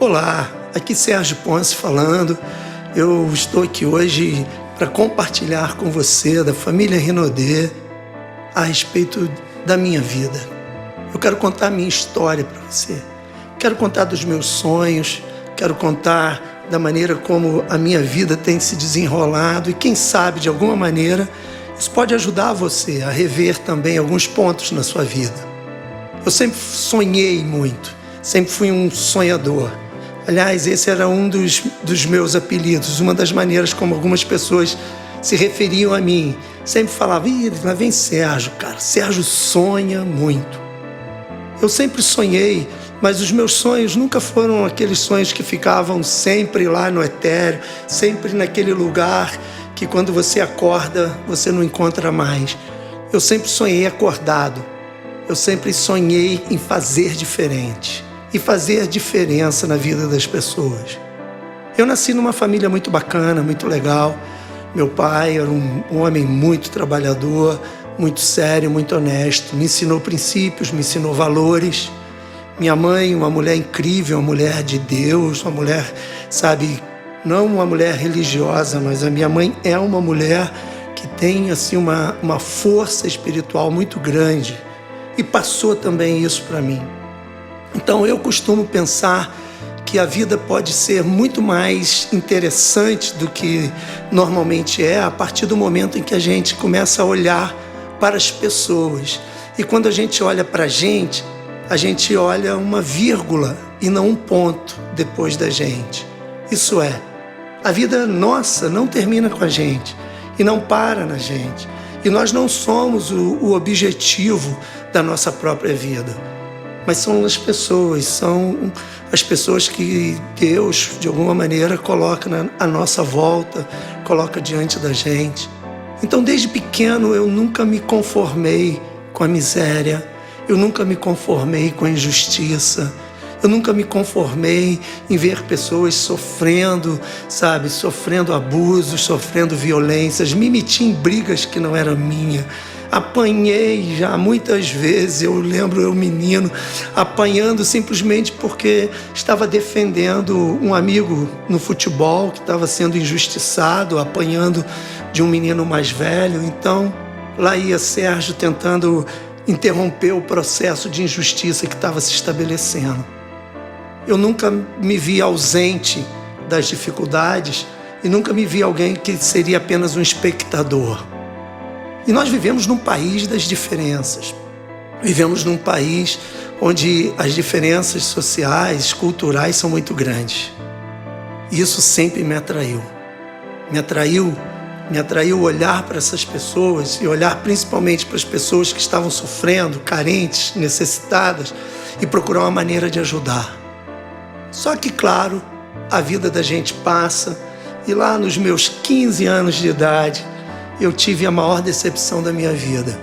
Olá, aqui Sérgio Ponce falando. Eu estou aqui hoje para compartilhar com você, da família Rinodê, a respeito da minha vida. Eu quero contar a minha história para você. Quero contar dos meus sonhos, quero contar da maneira como a minha vida tem se desenrolado e quem sabe, de alguma maneira, isso pode ajudar você a rever também alguns pontos na sua vida. Eu sempre sonhei muito, sempre fui um sonhador. Aliás, esse era um dos meus apelidos, uma das maneiras como algumas pessoas se referiam a mim. Sempre falavam, lá vem Sérgio, cara, Sérgio sonha muito. Eu sempre sonhei, mas os meus sonhos nunca foram aqueles sonhos que ficavam sempre lá no etéreo, sempre naquele lugar que quando você acorda, você não encontra mais. Eu sempre sonhei acordado, eu sempre sonhei em fazer diferente e fazer diferença na vida das pessoas. Eu nasci numa família muito bacana, muito legal. Meu pai era um homem muito trabalhador, muito sério, muito honesto. Me ensinou princípios, me ensinou valores. Minha mãe, uma mulher incrível, uma mulher de Deus, uma mulher, sabe, não uma mulher religiosa, mas a minha mãe é uma mulher que tem assim uma força espiritual muito grande e passou também isso para mim. Então eu costumo pensar que a vida pode ser muito mais interessante do que normalmente é a partir do momento em que a gente começa a olhar para as pessoas. E quando a gente olha para a gente olha uma vírgula e não um ponto depois da gente. Isso é, a vida nossa não termina com a gente e não para na gente. E nós não somos o objetivo da nossa própria vida. Mas são as pessoas que Deus, de alguma maneira, coloca à nossa volta, coloca diante da gente. Então, desde pequeno, eu nunca me conformei com a miséria, eu nunca me conformei com a injustiça, eu nunca me conformei em ver pessoas sofrendo, sabe, sofrendo abusos, sofrendo violências, me meti em brigas que não eram minhas. Apanhei já muitas vezes, eu lembro eu menino, apanhando simplesmente porque estava defendendo um amigo no futebol que estava sendo injustiçado, apanhando de um menino mais velho. Então, lá ia Sérgio tentando interromper o processo de injustiça que estava se estabelecendo. Eu nunca me vi ausente das dificuldades e nunca me vi alguém que seria apenas um espectador. E nós vivemos num país das diferenças. Vivemos num país onde as diferenças sociais, culturais são muito grandes. E isso sempre me atraiu. Me atraiu olhar para essas pessoas e olhar principalmente para as pessoas que estavam sofrendo, carentes, necessitadas e procurar uma maneira de ajudar. Só que, claro, a vida da gente passa e lá nos meus 15 anos de idade, eu tive a maior decepção da minha vida.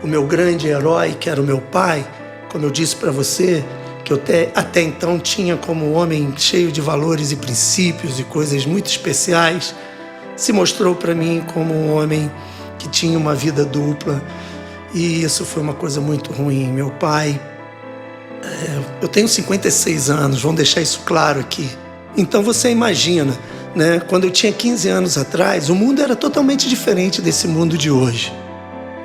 O meu grande herói, que era o meu pai, como eu disse para você, que eu até então tinha como um homem cheio de valores e princípios e coisas muito especiais, se mostrou para mim como um homem que tinha uma vida dupla. E isso foi uma coisa muito ruim. Meu pai... eu tenho 56 anos, vamos deixar isso claro aqui. Então você imagina, né? Quando eu tinha 15 anos atrás, o mundo era totalmente diferente desse mundo de hoje.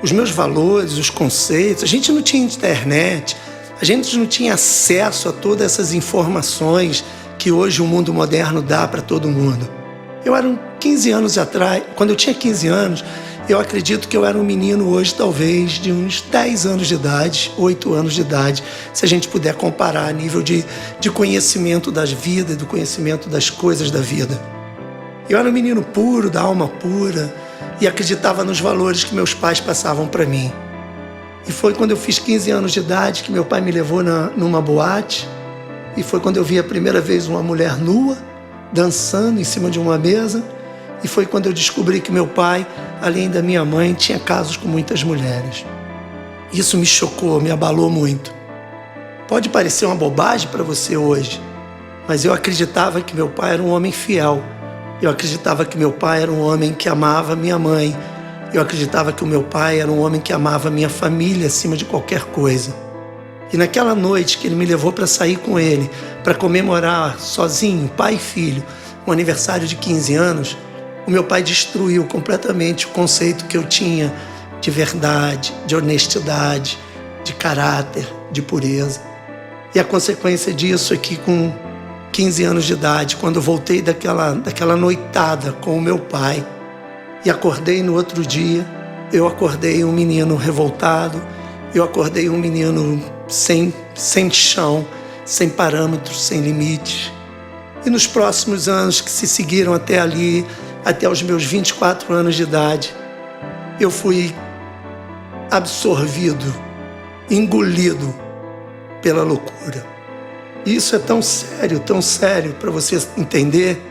Os meus valores, os conceitos, a gente não tinha internet, a gente não tinha acesso a todas essas informações que hoje o mundo moderno dá para todo mundo. Eu era 15 anos atrás, quando eu tinha 15 anos, eu acredito que eu era um menino hoje, talvez, de uns 10 anos de idade, 8 anos de idade, se a gente puder comparar a nível de conhecimento das vidas, do conhecimento das coisas da vida. Eu era um menino puro, da alma pura, e acreditava nos valores que meus pais passavam para mim. E foi quando eu fiz 15 anos de idade que meu pai me levou numa boate, e foi quando eu vi a primeira vez uma mulher nua, dançando em cima de uma mesa, e foi quando eu descobri que meu pai, além da minha mãe, tinha casos com muitas mulheres. Isso me chocou, me abalou muito. Pode parecer uma bobagem para você hoje, mas eu acreditava que meu pai era um homem fiel. Eu acreditava que meu pai era um homem que amava minha mãe. Eu acreditava que o meu pai era um homem que amava minha família acima de qualquer coisa. E naquela noite que ele me levou para sair com ele, para comemorar sozinho, pai e filho, um aniversário de 15 anos, o meu pai destruiu completamente o conceito que eu tinha de verdade, de honestidade, de caráter, de pureza. E a consequência disso é que com 15 anos de idade, quando eu voltei daquela noitada com o meu pai e acordei no outro dia, eu acordei um menino revoltado, eu acordei um menino sem chão, sem parâmetros, sem limites. E nos próximos anos que se seguiram até ali, até os meus 24 anos de idade, eu fui absorvido, engolido pela loucura. E isso é tão sério para você entender,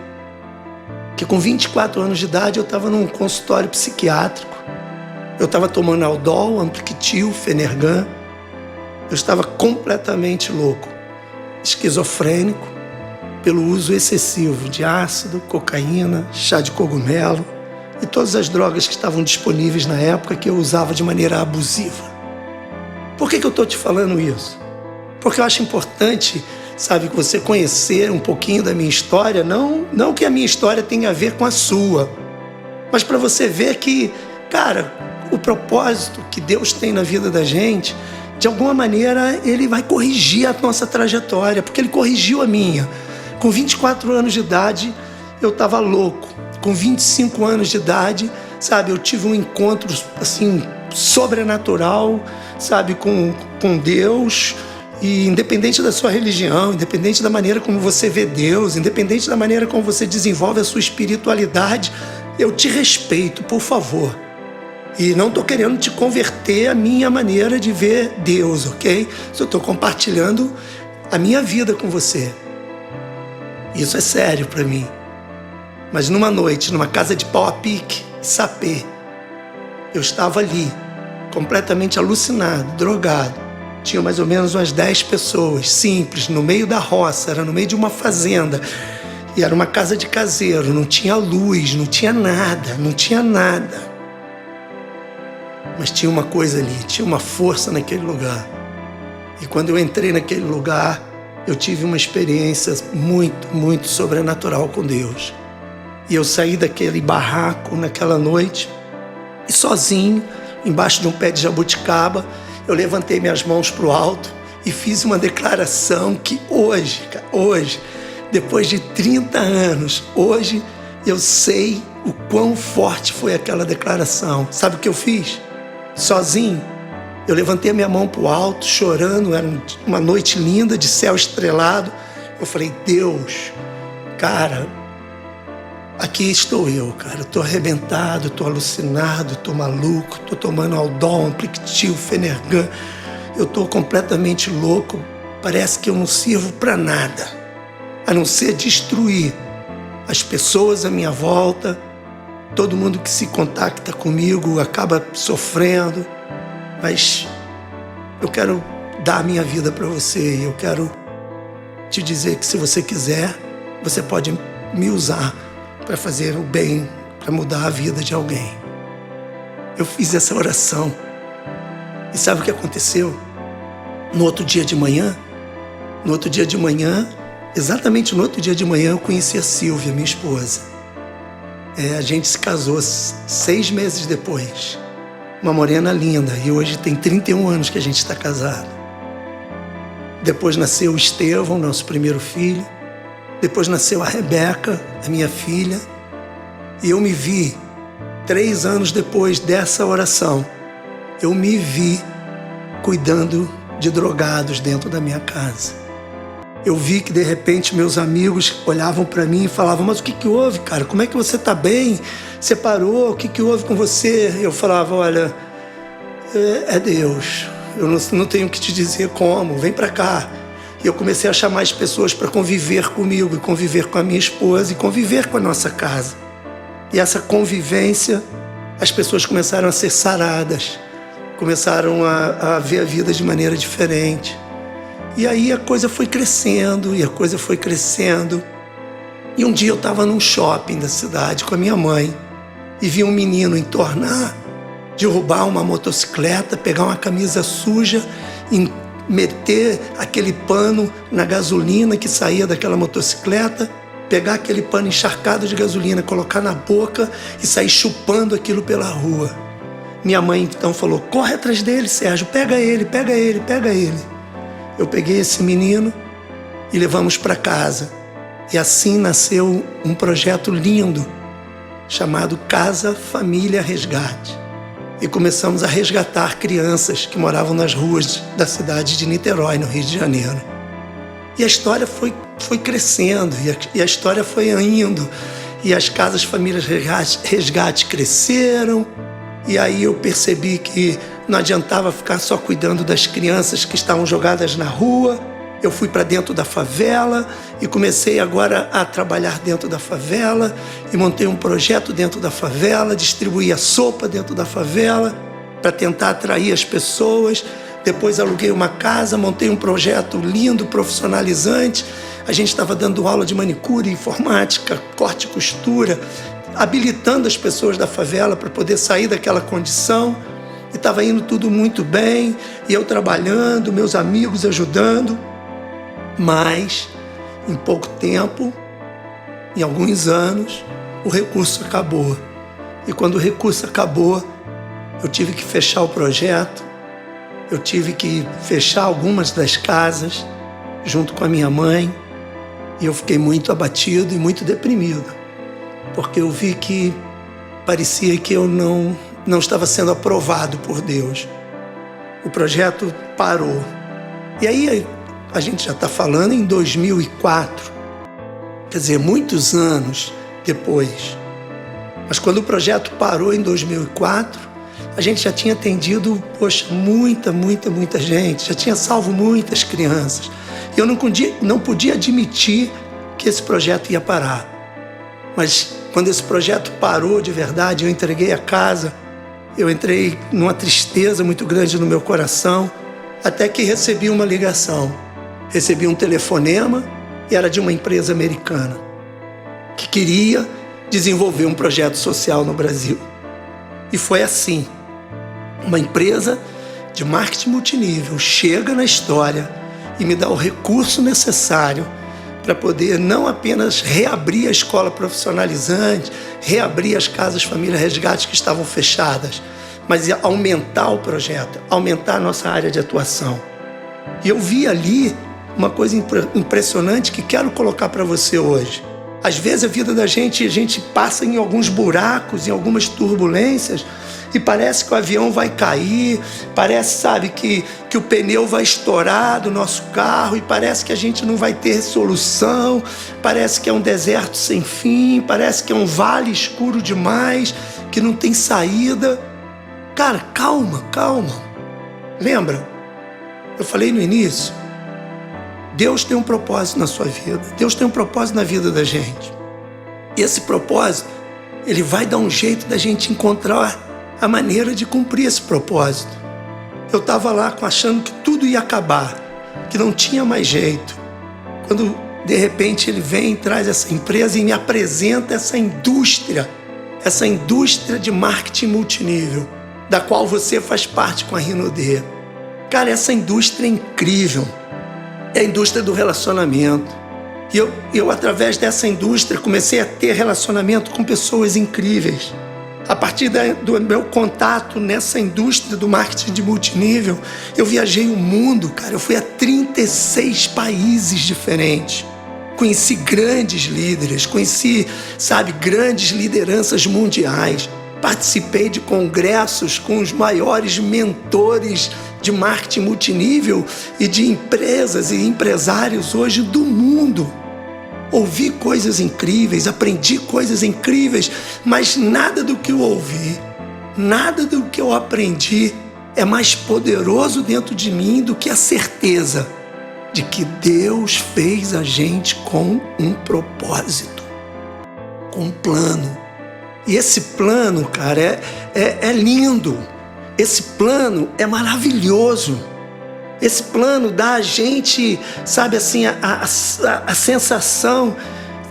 que com 24 anos de idade eu estava num consultório psiquiátrico, eu estava tomando Aldol, Ampliquitil, Fenergan, eu estava completamente louco, esquizofrênico, pelo uso excessivo de ácido, cocaína, chá de cogumelo e todas as drogas que estavam disponíveis na época que eu usava de maneira abusiva. Por que eu estou te falando isso? Porque eu acho importante, sabe, que você conhecer um pouquinho da minha história, não que a minha história tenha a ver com a sua, mas para você ver que, cara, o propósito que Deus tem na vida da gente, de alguma maneira, Ele vai corrigir a nossa trajetória, porque Ele corrigiu a minha. Com 24 anos de idade, eu estava louco. Com 25 anos de idade, sabe, eu tive um encontro, assim, sobrenatural, sabe, com Deus. E independente da sua religião, independente da maneira como você vê Deus, independente da maneira como você desenvolve a sua espiritualidade, eu te respeito, por favor. E não estou querendo te converter à minha maneira de ver Deus, ok? Só estou compartilhando a minha vida com você. Isso é sério para mim. Mas numa noite, numa casa de pau a pique, sapê, eu estava ali, completamente alucinado, drogado. Tinha mais ou menos umas 10 pessoas, simples, no meio da roça, era no meio de uma fazenda. E era uma casa de caseiro, não tinha luz, não tinha nada. Mas tinha uma coisa ali, tinha uma força naquele lugar. E quando eu entrei naquele lugar, eu tive uma experiência muito sobrenatural com Deus. E eu saí daquele barraco naquela noite, e sozinho, embaixo de um pé de jabuticaba, eu levantei minhas mãos para o alto e fiz uma declaração que hoje, depois de 30 anos, hoje eu sei o quão forte foi aquela declaração. Sabe o que eu fiz? Sozinho, eu levantei a minha mão para o alto, chorando, era uma noite linda, de céu estrelado. Eu falei, Deus, cara, aqui estou eu, cara. Eu estou arrebentado, estou alucinado, estou maluco, estou tomando Aldol, Ampliquitil, Fenergan. Eu estou completamente louco. Parece que eu não sirvo para nada, a não ser destruir as pessoas à minha volta. Todo mundo que se contacta comigo acaba sofrendo. Mas eu quero dar a minha vida para você. E eu quero te dizer que se você quiser, você pode me usar para fazer o bem, para mudar a vida de alguém. Eu fiz essa oração. E sabe o que aconteceu? No outro dia de manhã, exatamente no outro dia de manhã, eu conheci a Silvia, minha esposa. A gente se casou 6 meses depois. Uma morena linda, e hoje tem 31 anos que a gente está casado. Depois nasceu o Estevão, nosso primeiro filho. Depois nasceu a Rebeca, a minha filha. E eu me vi, 3 anos depois dessa oração, eu me vi cuidando de drogados dentro da minha casa. Eu vi que de repente meus amigos olhavam para mim e falavam, mas o que houve, cara? Como é que você está bem? Você parou? O que houve com você? Eu falava, olha, é Deus. Eu não tenho que te dizer como, vem para cá. E eu comecei a chamar as pessoas para conviver comigo, e conviver com a minha esposa, e conviver com a nossa casa. E essa convivência, as pessoas começaram a ser saradas, começaram a ver a vida de maneira diferente. E aí a coisa foi crescendo, E um dia eu estava num shopping da cidade com a minha mãe e vi um menino entornar, derrubar uma motocicleta, pegar uma camisa suja, meter aquele pano na gasolina que saía daquela motocicleta, pegar aquele pano encharcado de gasolina, colocar na boca e sair chupando aquilo pela rua. Minha mãe então falou: corre atrás dele, Sérgio, pega ele, pega ele, pega ele. Eu peguei esse menino e levamos para casa. E assim nasceu um projeto lindo chamado Casa Família Resgate. E começamos a resgatar crianças que moravam nas ruas da cidade de Niterói, no Rio de Janeiro. E a história foi crescendo, e a história foi indo. E as Casas Famílias Resgate cresceram. E aí eu percebi que não adiantava ficar só cuidando das crianças que estavam jogadas na rua. Eu fui para dentro da favela e comecei agora a trabalhar dentro da favela e montei um projeto dentro da favela, distribuía sopa dentro da favela para tentar atrair as pessoas. Depois aluguei uma casa, montei um projeto lindo, profissionalizante. A gente estava dando aula de manicure, informática, corte e costura, habilitando as pessoas da favela para poder sair daquela condição. E estava indo tudo muito bem, e eu trabalhando, meus amigos ajudando. Mas, em pouco tempo, em alguns anos, o recurso acabou. E quando o recurso acabou, eu tive que fechar o projeto, eu tive que fechar algumas das casas, junto com a minha mãe, e eu fiquei muito abatido e muito deprimido, porque eu vi que parecia que eu não estava sendo aprovado por Deus. O projeto parou. E aí, a gente já está falando em 2004, quer dizer, muitos anos depois. Mas quando o projeto parou em 2004, a gente já tinha atendido, muita gente, já tinha salvo muitas crianças. E eu não podia admitir que esse projeto ia parar. Mas quando esse projeto parou de verdade, eu entreguei a casa, eu entrei numa tristeza muito grande no meu coração, até que recebi uma ligação. Recebi um telefonema e era de uma empresa americana que queria desenvolver um projeto social no Brasil. E foi assim. Uma empresa de marketing multinível chega na história e me dá o recurso necessário para poder não apenas reabrir a escola profissionalizante, reabrir as Casas Família Resgate que estavam fechadas, mas aumentar o projeto, aumentar a nossa área de atuação. E eu vi ali uma coisa impressionante que quero colocar para você hoje. Às vezes a vida da gente, a gente passa em alguns buracos, em algumas turbulências, e parece que o avião vai cair, parece, sabe, que o pneu vai estourar do nosso carro, e parece que a gente não vai ter solução, parece que é um deserto sem fim, parece que é um vale escuro demais, que não tem saída. Cara, calma. Lembra? Eu falei no início, Deus tem um propósito na sua vida, Deus tem um propósito na vida da gente. E esse propósito, Ele vai dar um jeito da gente encontrar a maneira de cumprir esse propósito. Eu estava lá achando que tudo ia acabar, que não tinha mais jeito. Quando, de repente, Ele vem e traz essa empresa e me apresenta essa indústria de marketing multinível, da qual você faz parte com a Rinode. Cara, essa indústria é incrível. É a indústria do relacionamento. E eu, através dessa indústria, comecei a ter relacionamento com pessoas incríveis. A partir do meu contato nessa indústria do marketing de multinível, eu viajei o mundo, cara. Eu fui a 36 países diferentes. Conheci grandes líderes, grandes lideranças mundiais. Participei de congressos com os maiores mentores de marketing multinível e de empresas e empresários hoje do mundo. Ouvi coisas incríveis, aprendi coisas incríveis, mas nada do que eu ouvi, nada do que eu aprendi é mais poderoso dentro de mim do que a certeza de que Deus fez a gente com um propósito, com um plano. E esse plano, cara, é lindo. Esse plano é maravilhoso. Esse plano dá a gente, a sensação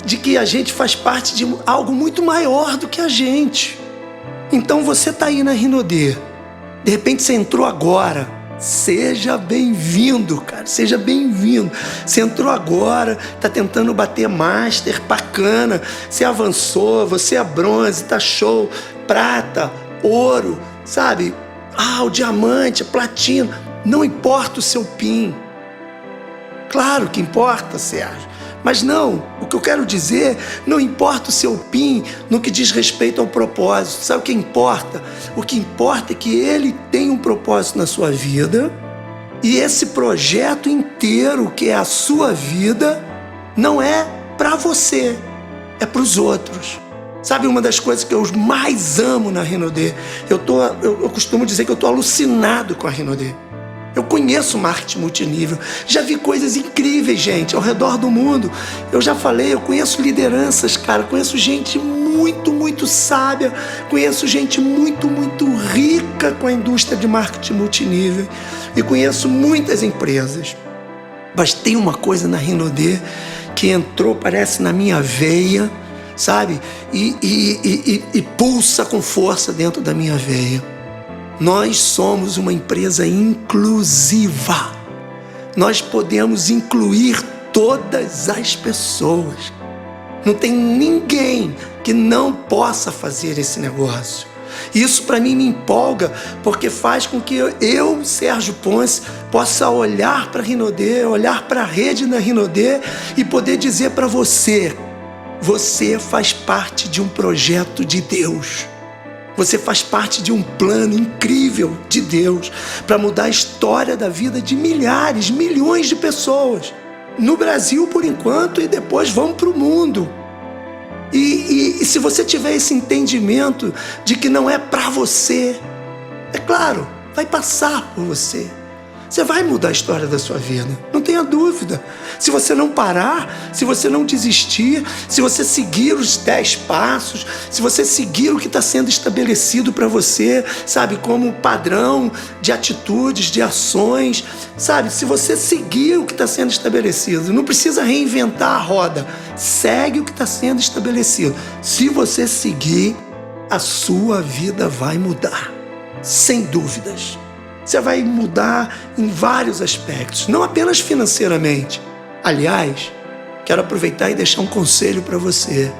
de que a gente faz parte de algo muito maior do que a gente. Então você está aí na Rinode. De repente você entrou agora Seja bem-vindo, cara, seja bem-vindo. Você entrou agora, tá tentando bater master, bacana. Você avançou, você é bronze, tá show. Prata, ouro, sabe? O diamante, a platina. Não importa o seu PIN. Claro que importa, Sérgio. Mas não, o que eu quero dizer, não importa o seu PIN no que diz respeito ao propósito. Sabe o que importa? O que importa é que ele tem um propósito na sua vida e esse projeto inteiro, que é a sua vida, não é para você, é para os outros. Sabe uma das coisas que eu mais amo na Renaudet? Eu costumo dizer que eu estou alucinado com a Renaudet. Eu conheço marketing multinível, já vi coisas incríveis, gente, ao redor do mundo. Eu já falei, eu conheço lideranças, cara, conheço gente muito, muito sábia, conheço gente muito, muito rica com a indústria de marketing multinível e conheço muitas empresas. Mas tem uma coisa na Renaudet que entrou, parece, na minha veia, sabe? E pulsa com força dentro da minha veia. Nós somos uma empresa inclusiva. Nós podemos incluir todas as pessoas. Não tem ninguém que não possa fazer esse negócio. Isso para mim me empolga, porque faz com que eu, Sérgio Ponce, possa olhar para a Renaudet, olhar para a rede da Renaudet e poder dizer para você: você faz parte de um projeto de Deus. Você faz parte de um plano incrível de Deus para mudar a história da vida de milhares, milhões de pessoas. No Brasil, por enquanto, e depois vamos para o mundo. E se você tiver esse entendimento de que não é para você, é claro, vai passar por você. Você vai mudar a história da sua vida, não tenha dúvida. Se você não parar, se você não desistir, se você seguir os 10 passos, se você seguir o que está sendo estabelecido para você, sabe, como padrão de atitudes, de ações, sabe, se você seguir o que está sendo estabelecido, não precisa reinventar a roda, segue o que está sendo estabelecido. Se você seguir, a sua vida vai mudar, sem dúvidas. Você vai mudar em vários aspectos, não apenas financeiramente. Aliás, quero aproveitar e deixar um conselho para você.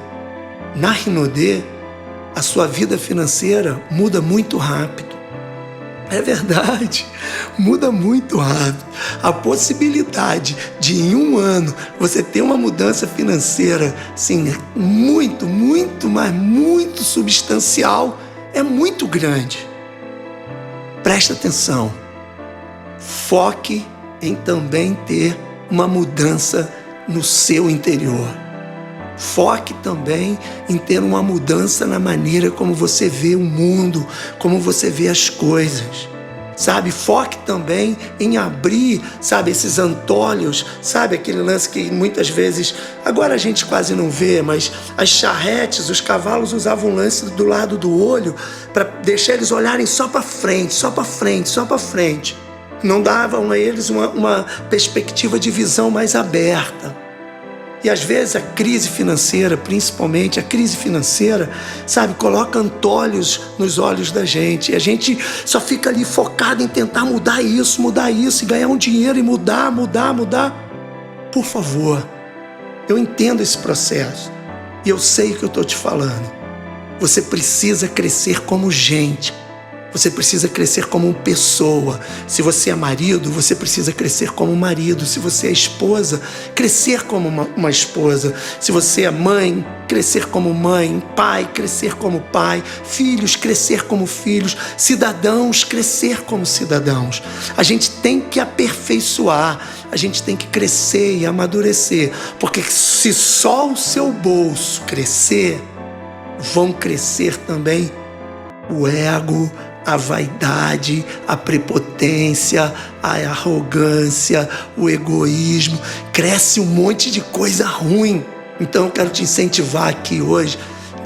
Na Renaudet, a sua vida financeira muda muito rápido. É verdade, muda muito rápido. A possibilidade de em um ano você ter uma mudança financeira assim, muito, mas muito substancial é muito grande. Presta atenção, foque em também ter uma mudança no seu interior. Foque também em ter uma mudança na maneira como você vê o mundo, como você vê as coisas. Sabe, foque também em abrir, sabe, esses antolhos, sabe, aquele lance que muitas vezes, agora a gente quase não vê, mas as charretes, os cavalos usavam um lance do lado do olho para deixar eles olharem só para frente, só para frente, só para frente. Não davam a eles uma perspectiva de visão mais aberta. E às vezes a crise financeira, principalmente a crise financeira, sabe, coloca antolhos nos olhos da gente. E a gente só fica ali focado em tentar mudar isso e ganhar um dinheiro e mudar. Por favor, eu entendo esse processo e eu sei o que eu estou te falando. Você precisa crescer como gente. Você precisa crescer como pessoa. Se você é marido, você precisa crescer como marido. Se você é esposa, crescer como uma esposa. Se você é mãe, crescer como mãe. Pai, crescer como pai. Filhos, crescer como filhos. Cidadãos, crescer como cidadãos. A gente tem que aperfeiçoar. A gente tem que crescer e amadurecer. Porque se só o seu bolso crescer, vão crescer também o ego, a vaidade, a prepotência, a arrogância, o egoísmo. Cresce um monte de coisa ruim. Então eu quero te incentivar aqui hoje,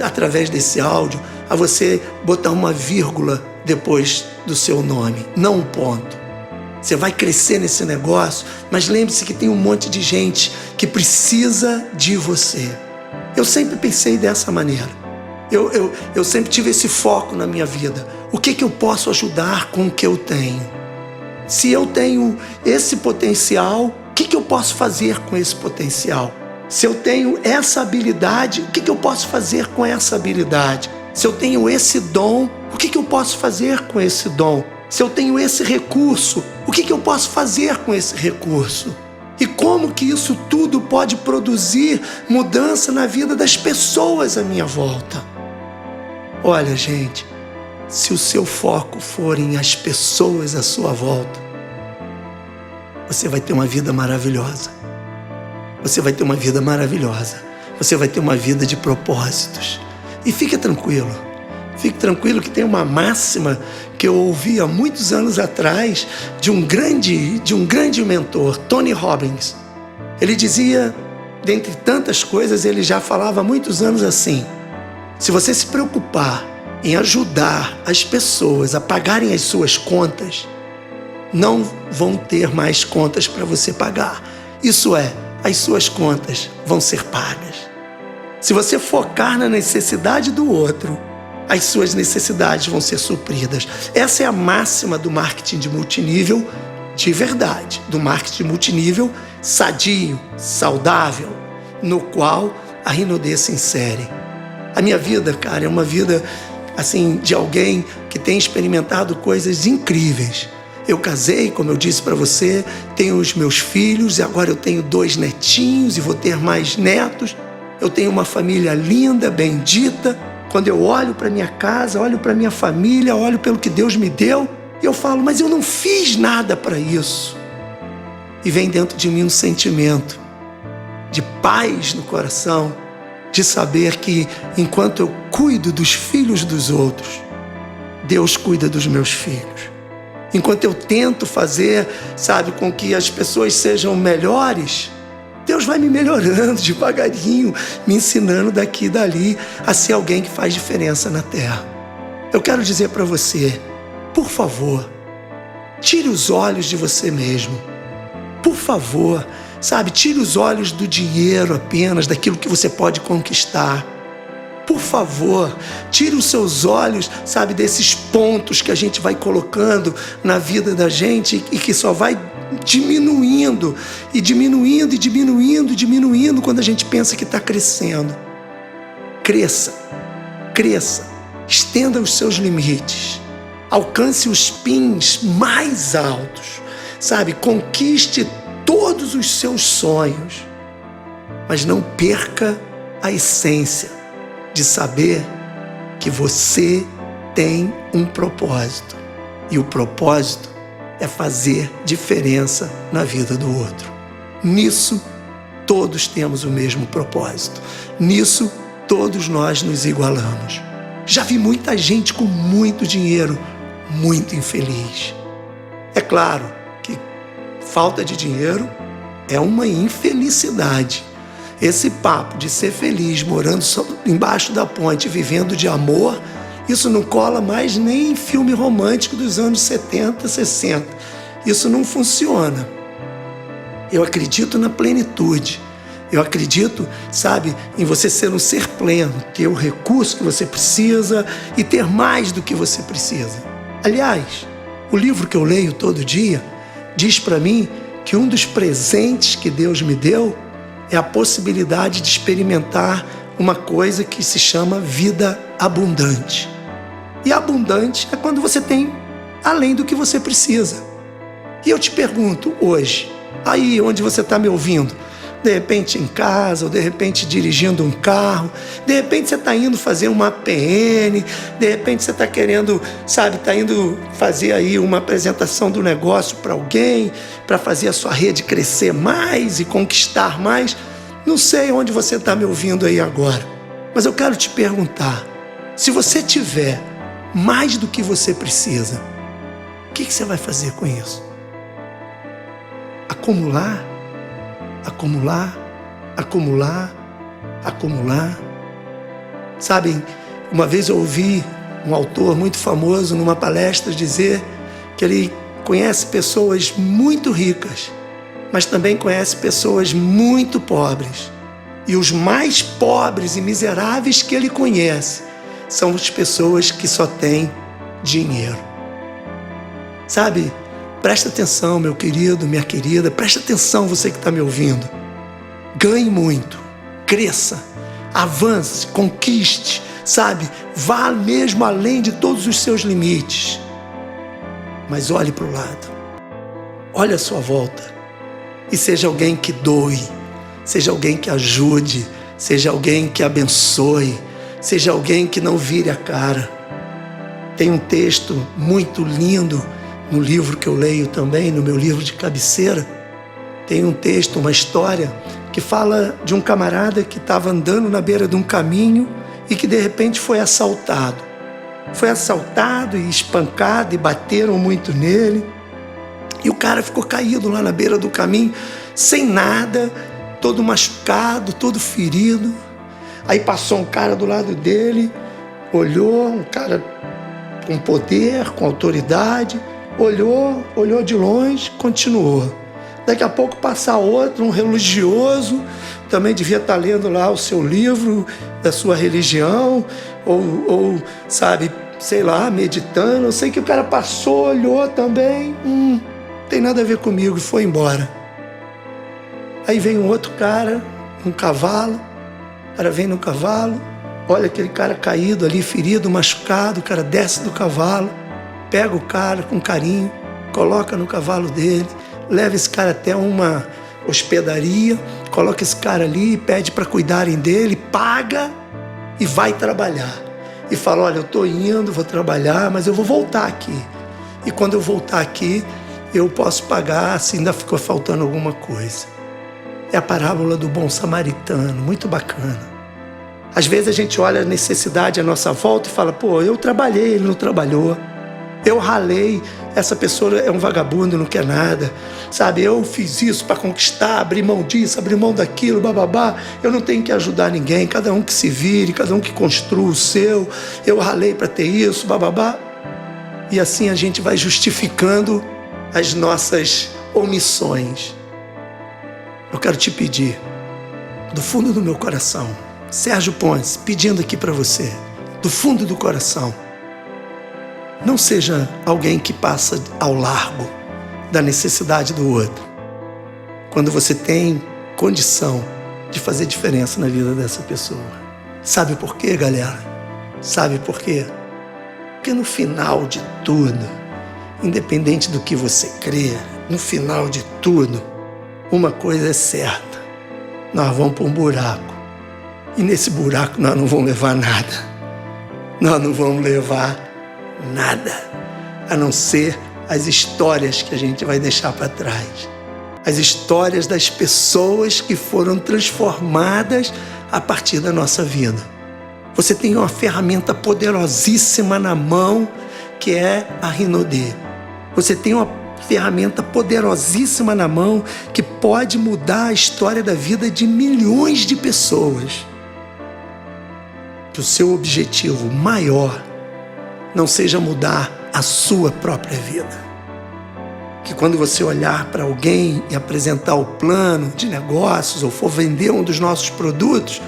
através desse áudio, a você botar uma vírgula depois do seu nome, não um ponto. Você vai crescer nesse negócio, mas lembre-se que tem um monte de gente que precisa de você. Eu sempre pensei dessa maneira. Eu sempre tive esse foco na minha vida. O que eu posso ajudar com o que eu tenho? Se eu tenho esse potencial, o que eu posso fazer com esse potencial? Se eu tenho essa habilidade, o que eu posso fazer com essa habilidade? Se eu tenho esse dom, o que eu posso fazer com esse dom? Se eu tenho esse recurso, o que eu posso fazer com esse recurso? E como que isso tudo pode produzir mudança na vida das pessoas à minha volta? Olha, gente, se o seu foco forem as pessoas à sua volta, você vai ter uma vida maravilhosa. Você vai ter uma vida maravilhosa. Você vai ter uma vida de propósitos. E fique tranquilo que tem uma máxima que eu ouvi há muitos anos atrás de um grande mentor, Tony Robbins. Ele dizia, dentre tantas coisas, ele já falava há muitos anos assim: se você se preocupar em ajudar as pessoas a pagarem as suas contas, não vão ter mais contas para você pagar. Isso é, as suas contas vão ser pagas. Se você focar na necessidade do outro, as suas necessidades vão ser supridas. Essa é a máxima do marketing de multinível de verdade, do marketing multinível sadio, saudável, no qual a Rinodê se insere. A minha vida, cara, é uma vida assim de alguém que tem experimentado coisas incríveis. Eu casei, como eu disse para você, tenho os meus filhos e agora eu tenho 2 netinhos e vou ter mais netos. Eu tenho uma família linda, bendita. Quando eu olho para minha casa, olho para minha família, olho pelo que Deus me deu, eu falo, mas eu não fiz nada para isso. E vem dentro de mim um sentimento de paz no coração, de saber que enquanto eu cuido dos filhos dos outros, Deus cuida dos meus filhos. Enquanto eu tento fazer, com que as pessoas sejam melhores, Deus vai me melhorando devagarinho, me ensinando daqui e dali a ser alguém que faz diferença na terra. Eu quero dizer para você, por favor, tire os olhos de você mesmo. Por favor, tire os olhos do dinheiro apenas, daquilo que você pode conquistar. Por favor, tire os seus olhos, desses pontos que a gente vai colocando na vida da gente e que só vai diminuindo quando a gente pensa que está crescendo. Cresça, estenda os seus limites, alcance os pins mais altos, conquiste todos os seus sonhos, mas não perca a essência de saber que você tem um propósito, e o propósito é fazer diferença na vida do outro. Nisso, todos temos o mesmo propósito. Nisso, todos nós nos igualamos. Já vi muita gente com muito dinheiro, muito infeliz. É claro que falta de dinheiro é uma infelicidade. Esse papo de ser feliz morando embaixo da ponte, vivendo de amor, isso não cola mais nem em filme romântico dos anos 70, 60. Isso não funciona. Eu acredito na plenitude. Eu acredito, em você ser um ser pleno, ter o recurso que você precisa e ter mais do que você precisa. Aliás, o livro que eu leio todo dia diz para mim que um dos presentes que Deus me deu é a possibilidade de experimentar uma coisa que se chama vida abundante. E abundante é quando você tem além do que você precisa. E eu te pergunto hoje, aí onde você está me ouvindo, de repente em casa, ou de repente dirigindo um carro, de repente você está indo fazer uma APN, de repente você está querendo, está indo fazer aí uma apresentação do negócio para alguém, para fazer a sua rede crescer mais e conquistar mais. Não sei onde você está me ouvindo aí agora, mas eu quero te perguntar, se você tiver mais do que você precisa, o que você vai fazer com isso? Acumular, acumular, acumular, acumular. Uma vez eu ouvi um autor muito famoso numa palestra dizer que ele conhece pessoas muito ricas, mas também conhece pessoas muito pobres. E os mais pobres e miseráveis que ele conhece são as pessoas que só têm dinheiro. presta atenção, meu querido, minha querida, presta atenção, você que está me ouvindo. Ganhe muito, cresça, avance, conquiste, sabe? Vá mesmo além de todos os seus limites. Mas olhe para o lado, olhe à sua volta e seja alguém que doe, seja alguém que ajude, seja alguém que abençoe, seja alguém que não vire a cara. Tem um texto muito lindo no livro que eu leio também, no meu livro de cabeceira. Tem um texto, uma história que fala de um camarada que estava andando na beira de um caminho e que de repente foi assaltado. Foi assaltado e espancado e bateram muito nele. E o cara ficou caído lá na beira do caminho, sem nada, todo machucado, todo ferido. Aí passou um cara do lado dele, olhou, um cara com poder, com autoridade, olhou de longe, continuou. Daqui a pouco passa outro, um religioso, também devia estar lendo lá o seu livro da sua religião, ou sabe, sei lá, meditando. Eu sei que o cara passou, olhou também, não tem nada a ver comigo, e foi embora. Aí vem um outro cara, um cavalo, o cara vem no cavalo, olha aquele cara caído ali, ferido, machucado, o cara desce do cavalo, pega o cara com carinho, coloca no cavalo dele, leva esse cara até uma hospedaria, coloca esse cara ali, pede para cuidarem dele, paga e vai trabalhar. E fala, olha, eu estou indo, vou trabalhar, mas eu vou voltar aqui. E quando eu voltar aqui, eu posso pagar se ainda ficou faltando alguma coisa. É a parábola do bom samaritano, muito bacana. Às vezes a gente olha a necessidade à nossa volta e fala, pô, eu trabalhei, ele não trabalhou. Eu ralei, essa pessoa é um vagabundo, não quer nada. Sabe, eu fiz isso para conquistar, abrir mão disso, abrir mão daquilo, bababá. Eu não tenho que ajudar ninguém, cada um que se vire, cada um que construa o seu. Eu ralei para ter isso, bababá. E assim a gente vai justificando as nossas omissões. Eu quero te pedir, do fundo do meu coração, Sérgio Ponce, pedindo aqui para você, do fundo do coração, não seja alguém que passa ao largo da necessidade do outro. Quando você tem condição de fazer diferença na vida dessa pessoa. Sabe por quê, galera? Sabe por quê? Porque no final de tudo, independente do que você crê, no final de tudo, uma coisa é certa. Nós vamos para um buraco. E nesse buraco nós não vamos levar nada. Nós não vamos levar nada, a não ser as histórias que a gente vai deixar para trás. As histórias das pessoas que foram transformadas a partir da nossa vida. Você tem uma ferramenta poderosíssima na mão, que é a Rinodê. Você tem uma ferramenta poderosíssima na mão que pode mudar a história da vida de milhões de pessoas. Que o seu objetivo maior não seja mudar a sua própria vida. Que quando você olhar para alguém e apresentar o plano de negócios ou for vender um dos nossos produtos,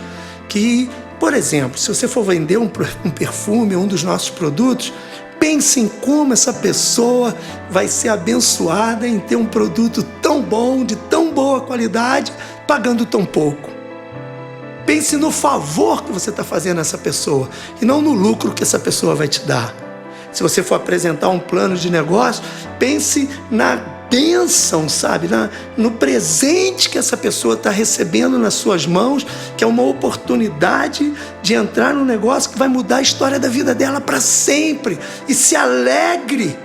que, por exemplo, se você for vender um perfume, um dos nossos produtos, pense em como essa pessoa vai ser abençoada em ter um produto tão bom, de tão boa qualidade, pagando tão pouco. Pense no favor que você está fazendo a essa pessoa e não no lucro que essa pessoa vai te dar. Se você for apresentar um plano de negócio, pense na bênção, sabe? No presente que essa pessoa está recebendo nas suas mãos, que é uma oportunidade de entrar num negócio que vai mudar a história da vida dela para sempre. E se alegre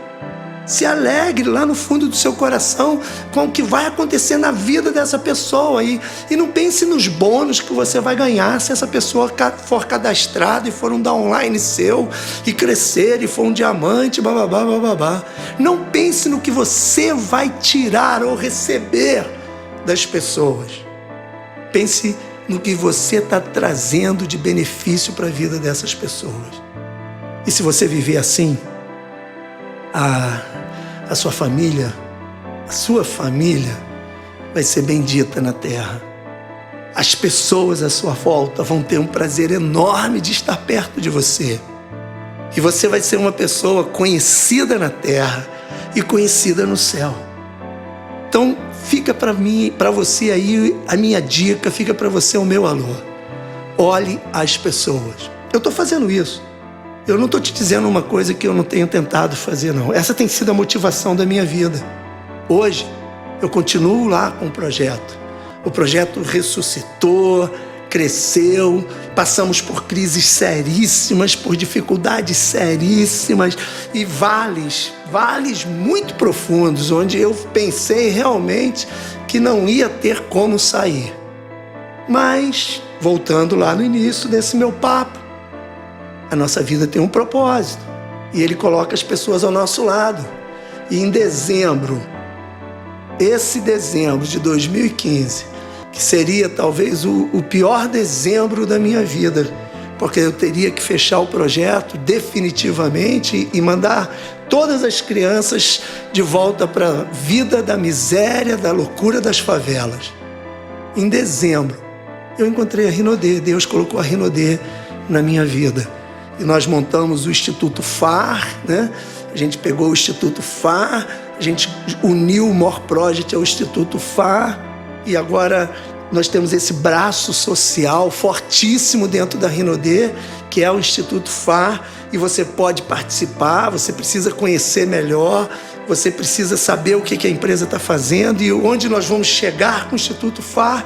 lá no fundo do seu coração com o que vai acontecer na vida dessa pessoa. E não pense nos bônus que você vai ganhar se essa pessoa for cadastrada e for um downline seu e crescer e for um diamante, bababá, bababá. Não pense no que você vai tirar ou receber das pessoas. Pense no que você está trazendo de benefício para a vida dessas pessoas. E se você viver assim, a sua família vai ser bendita na terra. As pessoas à sua volta vão ter um prazer enorme de estar perto de você. E você vai ser uma pessoa conhecida na terra, e conhecida no céu. Então fica para mim, para você aí a minha dica, fica para você o meu alô. Olhe as pessoas. Eu estou fazendo isso. Eu não estou te dizendo uma coisa que eu não tenho tentado fazer, não. Essa tem sido a motivação da minha vida. Hoje, eu continuo lá com o projeto. O projeto ressuscitou, cresceu, passamos por crises seríssimas, por dificuldades seríssimas e vales muito profundos, onde eu pensei realmente que não ia ter como sair. Mas, voltando lá no início desse meu papo, a nossa vida tem um propósito e Ele coloca as pessoas ao nosso lado. E em dezembro, esse dezembro de 2015, que seria talvez o pior dezembro da minha vida, porque eu teria que fechar o projeto definitivamente e mandar todas as crianças de volta para a vida da miséria, da loucura das favelas. Em dezembro, eu encontrei a Rinodê. Deus colocou a Rinodê na minha vida. E nós montamos o Instituto FAR, né? A gente pegou o Instituto FAR, a gente uniu o More Project ao Instituto FAR e agora nós temos esse braço social fortíssimo dentro da Rinodê, que é o Instituto FAR, e você pode participar, você precisa conhecer melhor, você precisa saber o que a empresa está fazendo e onde nós vamos chegar com o Instituto FAR.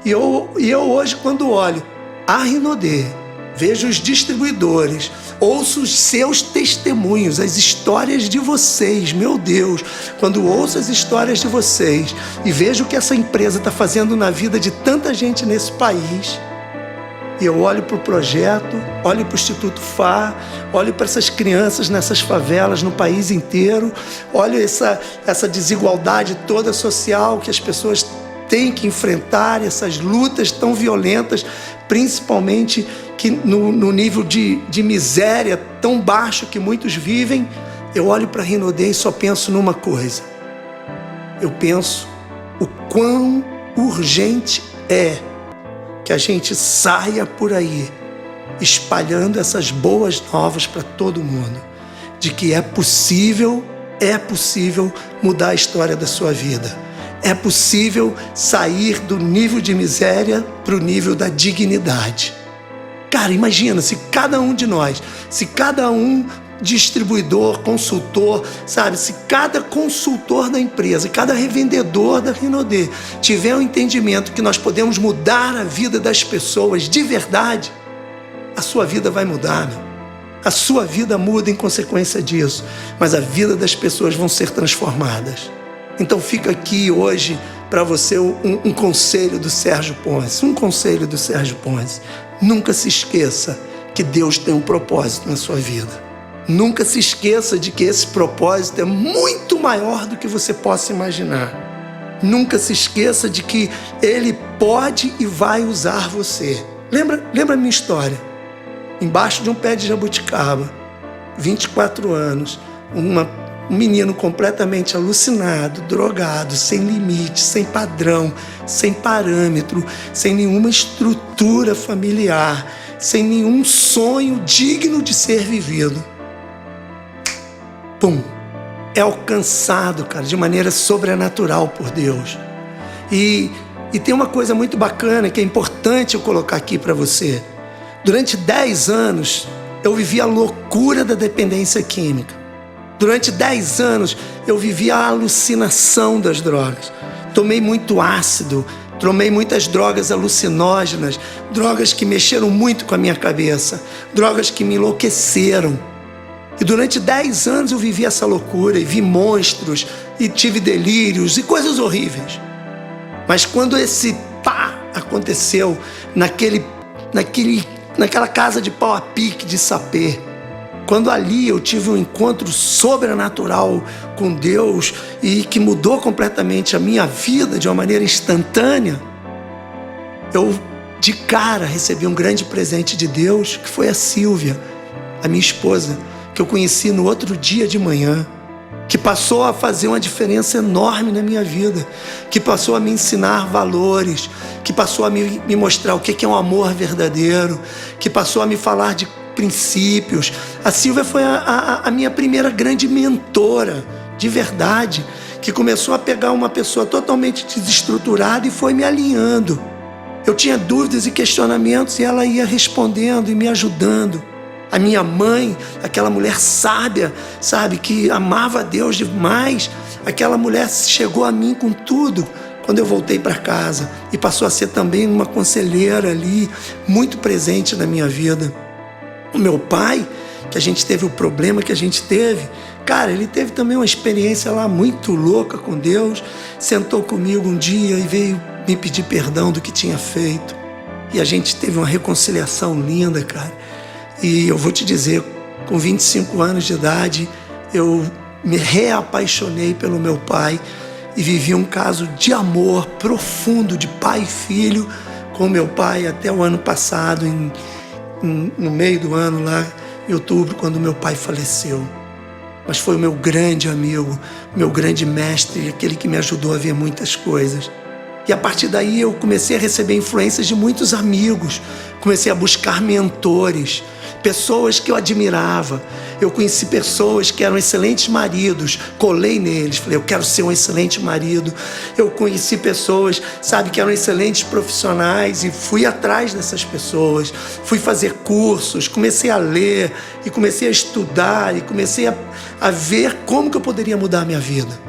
E eu hoje, quando olho a Rinodê, vejo os distribuidores, ouço os seus testemunhos, as histórias de vocês, meu Deus, quando ouço as histórias de vocês e vejo o que essa empresa está fazendo na vida de tanta gente nesse país, e eu olho para o projeto, olho para o Instituto FAR, olho para essas crianças nessas favelas no país inteiro, olho essa desigualdade toda social que as pessoas têm que enfrentar, essas lutas tão violentas, principalmente que no nível de miséria tão baixo que muitos vivem. Eu olho para a Rinodê e só penso numa coisa. Eu penso o quão urgente é que a gente saia por aí espalhando essas boas novas para todo mundo, de que é possível mudar a história da sua vida. É possível sair do nível de miséria para o nível da dignidade. Cara, imagina se cada um de nós, se cada um distribuidor, consultor, sabe, se cada consultor da empresa, cada revendedor da Rinodê tiver o entendimento que nós podemos mudar a vida das pessoas de verdade, a sua vida vai mudar, meu. A sua vida muda em consequência disso, mas a vida das pessoas vão ser transformadas. Então fica aqui hoje para você um conselho do Sérgio Ponce, Nunca se esqueça que Deus tem um propósito na sua vida. Nunca se esqueça de que esse propósito é muito maior do que você possa imaginar. Nunca se esqueça de que Ele pode e vai usar você. Lembra a minha história? Embaixo de um pé de jabuticaba, 24 anos, um menino completamente alucinado, drogado, sem limite, sem padrão, sem parâmetro, sem nenhuma estrutura familiar, sem nenhum sonho digno de ser vivido. Pum! É alcançado, cara, de maneira sobrenatural por Deus. E tem uma coisa muito bacana que é importante eu colocar aqui para você. Durante 10 anos, eu vivi a loucura da dependência química. Durante 10 anos, eu vivi a alucinação das drogas. Tomei muito ácido, tomei muitas drogas alucinógenas, drogas que mexeram muito com a minha cabeça, drogas que me enlouqueceram. E durante 10 anos eu vivi essa loucura e vi monstros, e tive delírios e coisas horríveis. Mas quando esse pá aconteceu naquela casa de pau a pique de Sapé, quando ali eu tive um encontro sobrenatural com Deus e que mudou completamente a minha vida de uma maneira instantânea, eu de cara recebi um grande presente de Deus, que foi a Silvia, a minha esposa, que eu conheci no outro dia de manhã, que passou a fazer uma diferença enorme na minha vida, que passou a me ensinar valores, que passou a me mostrar o que é um amor verdadeiro, que passou a me falar de princípios. A Silvia foi a minha primeira grande mentora de verdade, que começou a pegar uma pessoa totalmente desestruturada e foi me alinhando. Eu tinha dúvidas e questionamentos e ela ia respondendo e me ajudando. A minha mãe, aquela mulher sábia, sabe, que amava a Deus demais, aquela mulher chegou a mim com tudo quando eu voltei para casa e passou a ser também uma conselheira ali, muito presente na minha vida. O meu pai, que a gente teve o problema que a gente teve, cara, ele teve também uma experiência lá muito louca com Deus, sentou comigo um dia e veio me pedir perdão do que tinha feito. E a gente teve uma reconciliação linda, cara. E eu vou te dizer, com 25 anos de idade, eu me reapaixonei pelo meu pai e vivi um caso de amor profundo de pai e filho com meu pai até o ano passado, no meio do ano, lá em outubro, quando meu pai faleceu. Mas foi o meu grande amigo, meu grande mestre, aquele que me ajudou a ver muitas coisas. E a partir daí eu comecei a receber influências de muitos amigos, comecei a buscar mentores, pessoas que eu admirava. Eu conheci pessoas que eram excelentes maridos, colei neles, falei, eu quero ser um excelente marido. Eu conheci pessoas, sabe, que eram excelentes profissionais e fui atrás dessas pessoas, fui fazer cursos, comecei a ler e comecei a estudar e comecei a ver como que eu poderia mudar a minha vida.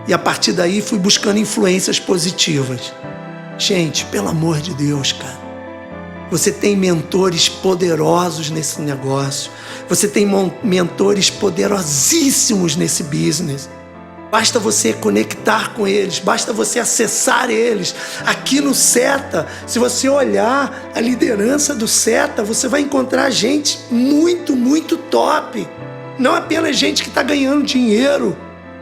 E a partir daí fui buscando influências positivas. Gente, pelo amor de Deus, cara, você tem mentores poderosos nesse negócio. Você tem mentores poderosíssimos nesse business. Basta você conectar com eles, basta você acessar eles. Aqui no SETA, se você olhar a liderança do SETA, você vai encontrar gente muito, muito top. Não apenas gente que está ganhando dinheiro,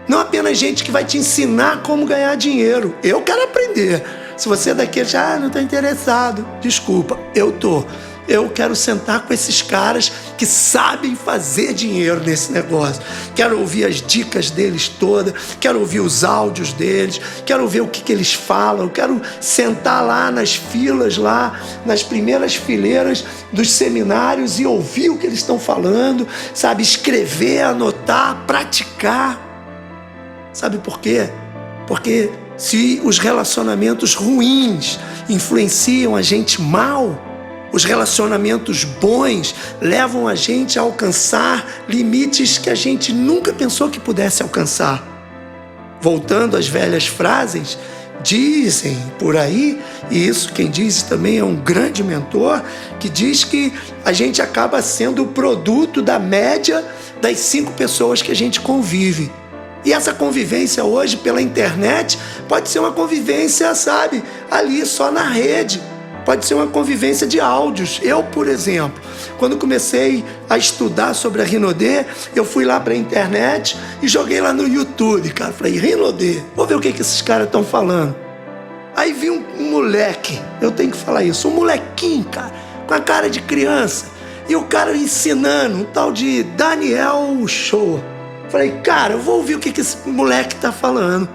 não apenas gente que vai te ensinar como ganhar dinheiro. Eu quero aprender. Se você é daqueles, não estou interessado, desculpa, eu tô. Eu quero sentar com esses caras que sabem fazer dinheiro nesse negócio. Quero ouvir as dicas deles todas, quero ouvir os áudios deles, quero ver o que eles falam, quero sentar lá nas filas, lá nas primeiras fileiras dos seminários e ouvir o que eles estão falando, sabe? Escrever, anotar, praticar. Sabe por quê? Porque se os relacionamentos ruins influenciam a gente mal, os relacionamentos bons levam a gente a alcançar limites que a gente nunca pensou que pudesse alcançar. Voltando às velhas frases, dizem por aí, e isso quem diz também é um grande mentor, que diz que a gente acaba sendo o produto da média das 5 pessoas que a gente convive. E essa convivência hoje pela internet pode ser uma convivência, sabe, ali só na rede. Pode ser uma convivência de áudios. Eu, por exemplo, quando comecei a estudar sobre a Rinodê, eu fui lá para a internet e joguei lá no YouTube, cara. Falei, Rinodê, vou ver o que esses caras estão falando. Aí vi um moleque, eu tenho que falar isso, um molequinho, cara, com a cara de criança. E o cara ensinando, um tal de Daniel Show. Falei, cara, eu vou ouvir o que esse moleque tá falando.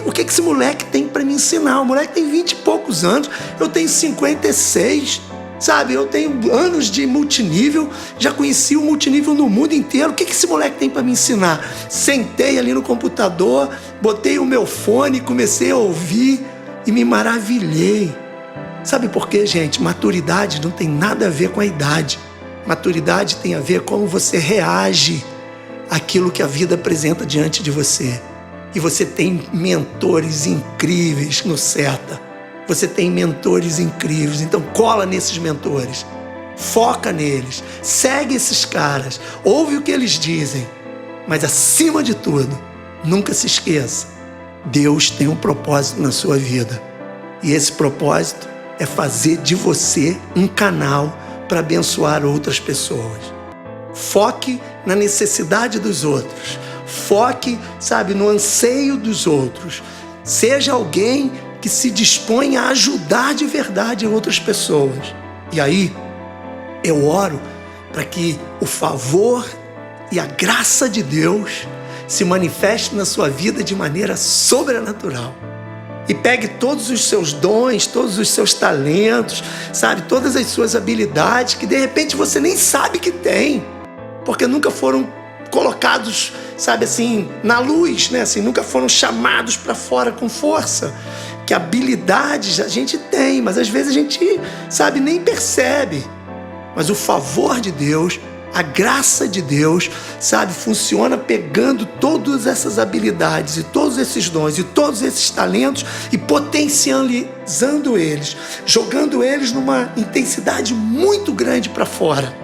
O que esse moleque tem para me ensinar? O moleque tem 20 e poucos anos, eu tenho 56, sabe? Eu tenho anos de multinível, já conheci o multinível no mundo inteiro. O que esse moleque tem para me ensinar? Sentei ali no computador, botei o meu fone, comecei a ouvir e me maravilhei. Sabe por quê, gente? Maturidade não tem nada a ver com a idade. Maturidade tem a ver com como você reage àquilo que a vida apresenta diante de você. E você tem mentores incríveis no SETA. Você tem mentores incríveis. Então cola nesses mentores. Foca neles. Segue esses caras. Ouve o que eles dizem. Mas acima de tudo, nunca se esqueça. Deus tem um propósito na sua vida. E esse propósito é fazer de você um canal para abençoar outras pessoas. Foque na necessidade dos outros. Foque, sabe, no anseio dos outros. Seja alguém que se dispõe a ajudar de verdade outras pessoas. E aí, eu oro para que o favor e a graça de Deus se manifeste na sua vida de maneira sobrenatural. E pegue todos os seus dons, todos os seus talentos, sabe, todas as suas habilidades que de repente você nem sabe que tem, porque nunca foram colocados sabe assim, na luz, né? Assim, nunca foram chamados para fora com força. Que habilidades a gente tem, mas às vezes a gente, sabe, nem percebe. Mas o favor de Deus, a graça de Deus, sabe, funciona pegando todas essas habilidades e todos esses dons e todos esses talentos e potencializando eles, jogando eles numa intensidade muito grande para fora.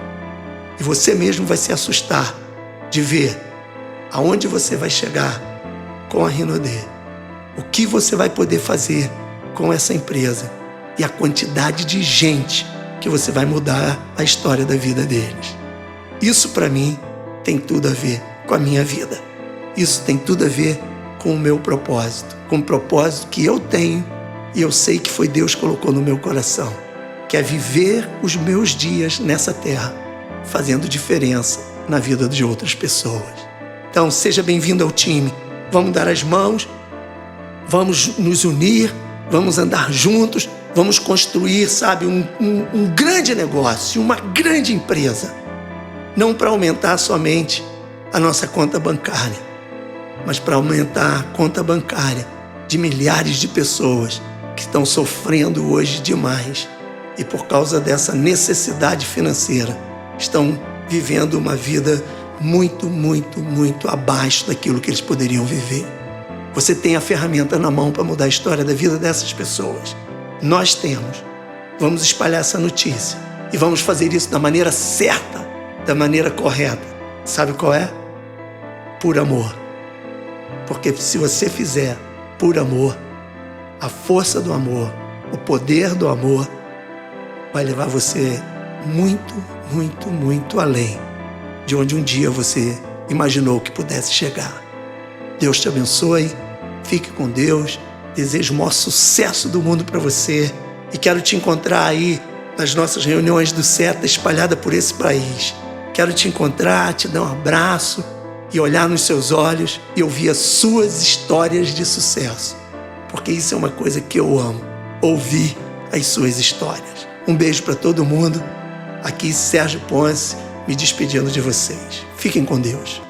E você mesmo vai se assustar de ver aonde você vai chegar com a Rinodê, o que você vai poder fazer com essa empresa e a quantidade de gente que você vai mudar a história da vida deles. Isso para mim tem tudo a ver com a minha vida. Isso tem tudo a ver com o meu propósito, com o propósito que eu tenho e eu sei que foi Deus que colocou no meu coração, que é viver os meus dias nessa terra, fazendo diferença na vida de outras pessoas. Então, seja bem-vindo ao time. Vamos dar as mãos, vamos nos unir, vamos andar juntos, vamos construir, sabe, um grande negócio, uma grande empresa. Não para aumentar somente a nossa conta bancária, mas para aumentar a conta bancária de milhares de pessoas que estão sofrendo hoje demais e por causa dessa necessidade financeira estão vivendo uma vida muito, muito, muito abaixo daquilo que eles poderiam viver. Você tem a ferramenta na mão para mudar a história da vida dessas pessoas. Nós temos. Vamos espalhar essa notícia e vamos fazer isso da maneira certa, da maneira correta. Sabe qual é? Por amor. Porque se você fizer por amor, a força do amor, o poder do amor vai levar você muito, muito, muito além de onde um dia você imaginou que pudesse chegar. Deus te abençoe, fique com Deus, desejo o maior sucesso do mundo para você e quero te encontrar aí nas nossas reuniões do SETA espalhada por esse país. Quero te encontrar, te dar um abraço e olhar nos seus olhos e ouvir as suas histórias de sucesso, porque isso é uma coisa que eu amo, ouvir as suas histórias. Um beijo para todo mundo. Aqui Sérgio Ponce, me despedindo de vocês. Fiquem com Deus.